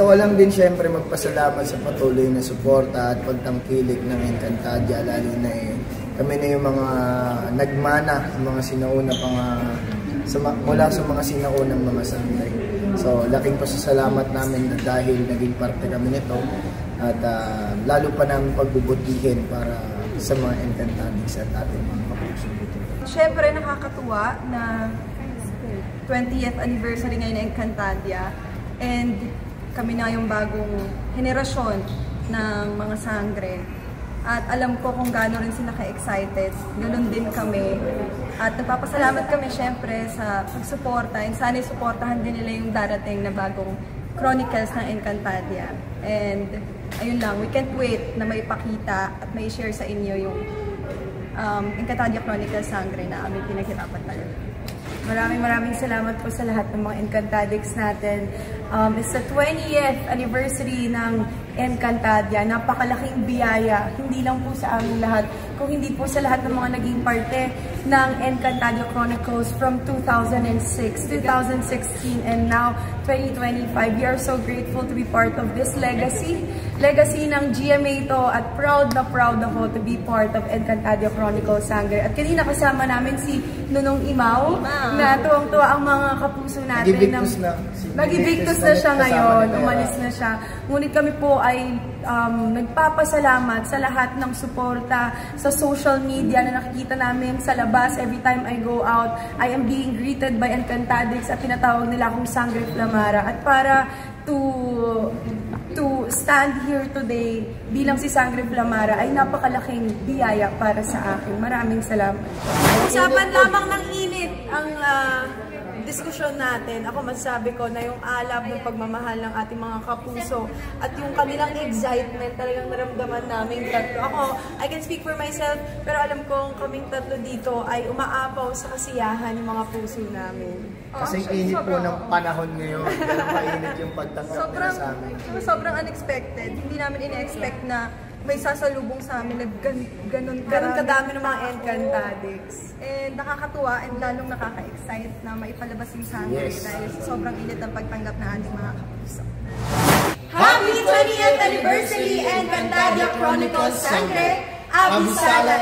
ko lang din syempre magpasalamat sa patuloy na suporta at pagtangkilik ng Encantadia, lalo na kami na yung mga nagmana, mga sinauna mula sa mga sinaunang mga sangre. So laking pasasalamat namin na dahil naging parte kami nito at lalo pa namin pagbubutihin para sa mga Encantadics at ating mga kapuso. Siyempre nakakatuwa na 20th anniversary ngayon ng Encantadia and kami na yung bagong henerasyon ng mga sangre. At alam ko kung gaano rin sila ka-excited. Ganun din kami. At nagpapasalamat kami syempre sa pagsuporta and sana'y suportahan din nila yung darating na bagong Chronicles ng Encantadia. And ayun lang, we can't wait na may pakita at may share sa inyo yung Encantadia Chronicles Sangre na aming pinaghirapan talaga. Maraming salamat po sa lahat ng mga Encantadics natin. It's the 20th anniversary ng Encantadia. Napakalaking biyaya, hindi lang po sa aming lahat, kung hindi po sa lahat ng mga naging parte ng Encantadia Chronicles from 2006, 2016, and now 2025. We are so grateful to be part of this legacy. Legacy ng GMA to at proud na proud ako to be part of Encantadia Chronicles Sangre. At kanina kasama namin si Nunong Imaw na tuwang-tuwa ang mga kapuso natin. Nag-evictus na siya ngayon, umalis na siya. Ngunit kami po ay nagpapasalamat sa lahat ng suporta sa social media na nakikita namin sa labas. Every time I go out, I am being greeted by Encantadics at tinatawag nila akong Sangre Flamara. At para to stand here today bilang si Sangre Flamara ay napakalaking biyaya para sa akin. Maraming salamat. Usapan lamang ng init ang diskusyon natin. Ako masasabi ko na yung alab ng pagmamahal ng ating mga kapuso at yung kanilang excitement talagang naramdaman namin tatlo. Ako, I can speak for myself, pero alam kong kaming tatlo dito ay umaapaw sa kasiyahan ng mga puso namin. Kasi init po ng panahon ngayon. Ganun mainit yung pagtanggap nila sa amin. Sobrang unexpected. Hindi namin ina-expect na may sasalubong sa amin na ganun kadami ng mga Encantadics. And nakakatuwa and lalong nakaka-excite na maipalabas yung sangre dahil sobrang init ang pagtanggap na ating mga kapuso. Happy 20th Anniversary Encantadia Chronicles Sangre! Abisala!